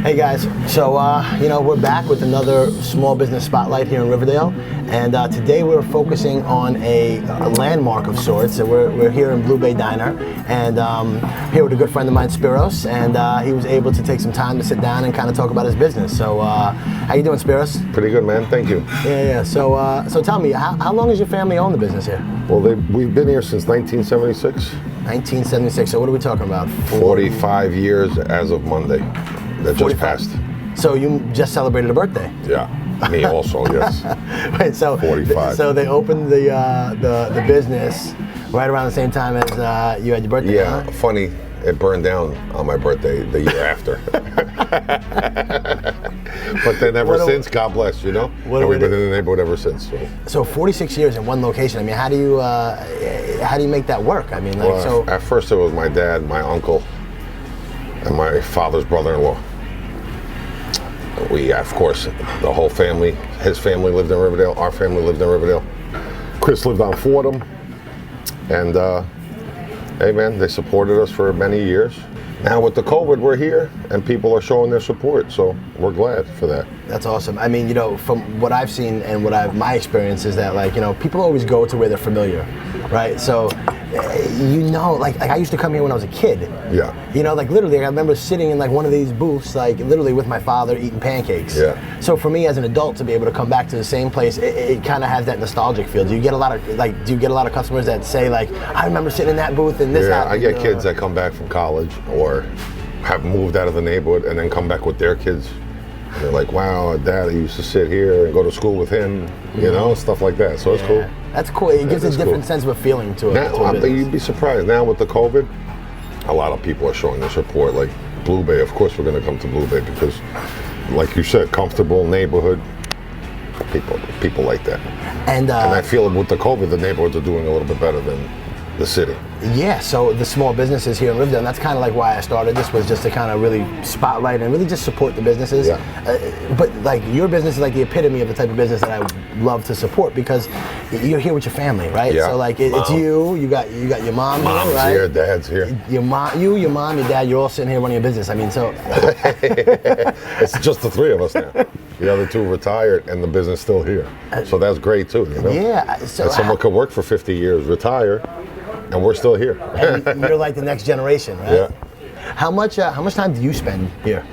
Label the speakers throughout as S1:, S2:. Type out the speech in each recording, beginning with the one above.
S1: Hey guys, so we're back with another small business spotlight here in Riverdale, and today we're focusing on a landmark of sorts. So we're here in Blue Bay Diner, and here with a good friend of mine, Spiros, and he was able to take some time to sit down and kind of talk about his business. So how you doing, Spiros?
S2: Pretty good, man. Thank you.
S1: Yeah. So tell me, how long has your family owned the business here?
S2: Well, we've been here since 1976.
S1: 1976. So what are we talking about?
S2: 45 years as of Monday. That just
S1: 45.
S2: passed.
S1: So you just celebrated a birthday?
S2: Yeah, me also, yes.
S1: Wait, so
S2: 45.
S1: So they opened the business right around the same time as you had your birthday.
S2: Yeah,
S1: huh?
S2: funny. It burned down on my birthday the year after. But then ever since, God bless, you know? And we've been in the neighborhood ever since.
S1: So 46 years in one location. I mean, how do you make that work? I mean, like,
S2: well, at first it was my dad, my uncle, and my father's brother-in-law. We, of course, the whole family, his family lived in Riverdale, our family lived in Riverdale. Chris lived on Fordham, and hey man, they supported us for many years. Now with the COVID, we're here, and people are showing their support, so we're glad for that.
S1: That's awesome. I mean, from what I've seen and my experience is that, like, people always go to where they're familiar, right? So, like I used to come here when I was a kid.
S2: Yeah.
S1: Like literally, I remember sitting in like one of these booths, like literally with my father eating pancakes.
S2: Yeah.
S1: So for me as an adult to be able to come back to the same place, it kind of has that nostalgic feel. Do you get a lot of customers that say like, I remember sitting in that booth and this happened?
S2: Yeah, I get kids that come back from college or have moved out of the neighborhood and then come back with their kids. And they're like, wow, Dad, I used to sit here and go to school with him, stuff like that. So it's cool.
S1: That's cool. It gives a different sense of a feeling to it.
S2: Now, you'd be surprised. Now with the COVID, a lot of people are showing their support. Like Blue Bay, of course we're going to come to Blue Bay because, like you said, comfortable neighborhood. People like that. And I feel with the COVID, the neighborhoods are doing a little bit better than the city.
S1: Yeah, so the small businesses here in Riverdale, and that's kind of like why I started this, was just to kind of really spotlight and really just support the businesses.
S2: Yeah.
S1: But like your business is like the epitome of the type of business that I would love to support because you're here with your family, right?
S2: Yeah.
S1: So like it's you got your mom
S2: Mom's
S1: here, right?
S2: here, Dad's here.
S1: Your mom, your dad, you're all sitting here running a business. I mean, so
S2: it's just the three of us now. The other two retired and the business still here. So that's great too,
S1: Yeah. So
S2: and someone could work for 50 years, retire, and we're still here.
S1: And you're like the next generation, right?
S2: Yeah.
S1: How much time do you spend here?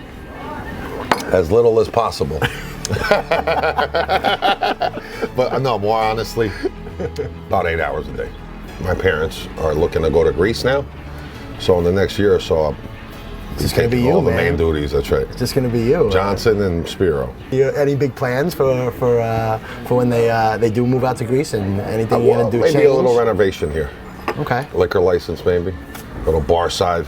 S2: As little as possible. But no, more honestly, about 8 hours a day. My parents are looking to go to Greece now, so in the next year or so, I'll
S1: It's just gonna be you,
S2: all the
S1: man.
S2: main duties. That's right.
S1: It's just gonna be you.
S2: Johnson and Spiro.
S1: Any big plans for when they do move out to Greece and anything you're gonna do?
S2: Maybe
S1: change?
S2: a little renovation here.
S1: Okay.
S2: Liquor license, maybe. Little bar side,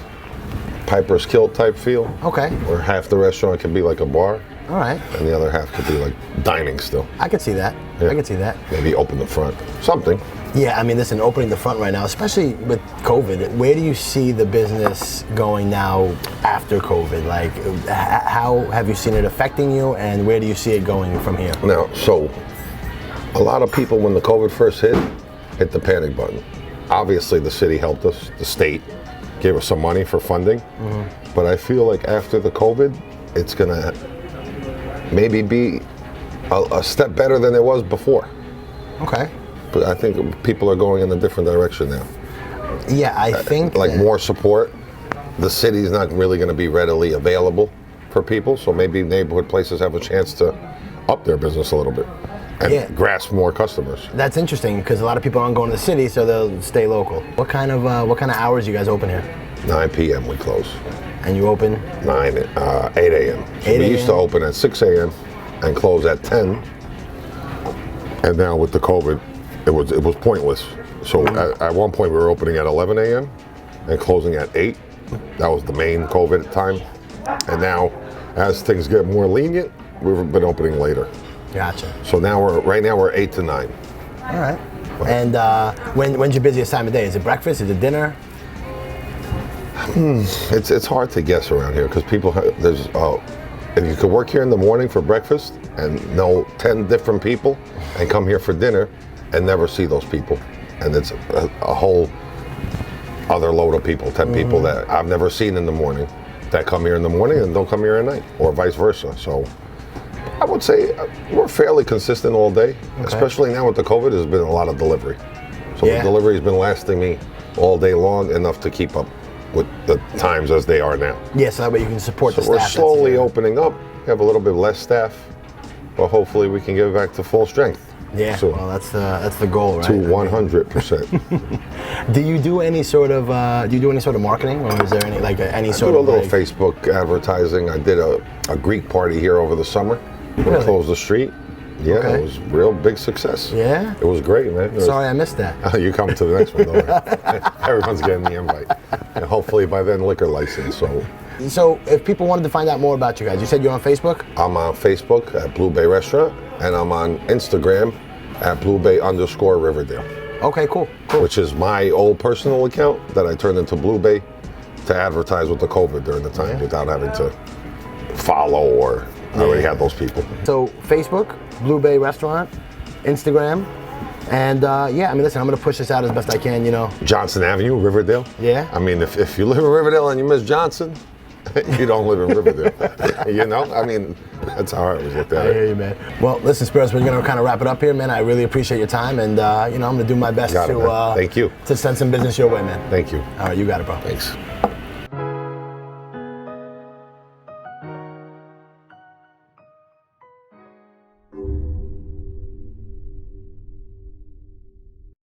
S2: Piper's Kilt type feel.
S1: Okay.
S2: Where half the restaurant can be like a bar.
S1: All right.
S2: And the other half could be like dining still.
S1: I could see that.
S2: Yeah.
S1: I could see that.
S2: Maybe open the front. Something.
S1: Yeah, I mean, listen, opening the front right now, especially with COVID, where do you see the business going now after COVID? Like, how have you seen it affecting you, and where do you see it going from here?
S2: Now, so a lot of people, when the COVID first hit the panic button. Obviously, the city helped us. The state gave us some money for funding. Mm-hmm. But I feel like after the COVID, it's going to maybe be a step better than it was before.
S1: Okay.
S2: But I think people are going in a different direction now.
S1: Yeah, I think
S2: like more support. The city's not really going to be readily available for people, so maybe neighborhood places have a chance to up their business a little bit and grasp more customers.
S1: That's interesting because a lot of people aren't going to the city, so they'll stay local. What kind of hours you guys open here?
S2: 9 p.m. we close.
S1: And you open?
S2: 8 a.m. So we used to open at 6 a.m. and close at 10. And now with the COVID, it was pointless. So at one point we were opening at 11 a.m. and closing at 8. That was the main COVID time. And now, as things get more lenient, we've been opening later.
S1: Gotcha.
S2: So now we're 8 to 9.
S1: All right. And when's your busiest time of day? Is it breakfast? Is it dinner?
S2: It's hard to guess around here because people if you could work here in the morning for breakfast and know 10 different people and come here for dinner and never see those people, and it's a whole other load of people, 10 people that I've never seen in the morning. that come here in the morning and don't come here at night, or vice versa. So I would say we're fairly consistent all day, especially now with the COVID. There's been a lot of delivery. So the delivery's been lasting me all day long, enough to keep up with the times as they are now.
S1: Yeah, so that way you can support the staff.
S2: We're slowly opening up. We have a little bit less staff, but hopefully we can get back to full strength.
S1: Yeah,
S2: soon.
S1: well, that's the goal, right?
S2: To 100%.
S1: Do you do any sort of marketing, or is there any any sort of?
S2: I do a little Facebook advertising. I did a Greek party here over the summer. We closed the street. Yeah, it was real big success. Yeah? It was great, man.
S1: Sorry I missed that.
S2: You come to the next one, don't worry. Everyone's getting the invite. And hopefully by then, liquor license.
S1: So if people wanted to find out more about you guys, you said you're on Facebook?
S2: I'm on Facebook at Blue Bay Restaurant, and I'm on Instagram at BlueBay_Riverdale.
S1: Okay, cool.
S2: Which is my old personal account that I turned into Blue Bay to advertise with the COVID during the time without having to follow, or I already had those people.
S1: So Facebook, Blue Bay Restaurant, Instagram, and I mean, listen, I'm gonna push this out as best I can,
S2: Johnson Avenue, Riverdale.
S1: Yeah.
S2: I mean, if you live in Riverdale and you miss Johnson, you don't live in Riverdale. I mean, that's how I was looked at it.
S1: I hear you, man. Well, listen, Spiros, we're gonna kind of wrap it up here, man. I really appreciate your time, and I'm gonna do my best
S2: Thank you.
S1: to send some business your way, man.
S2: Thank you.
S1: All right, you got it, bro.
S2: Thanks.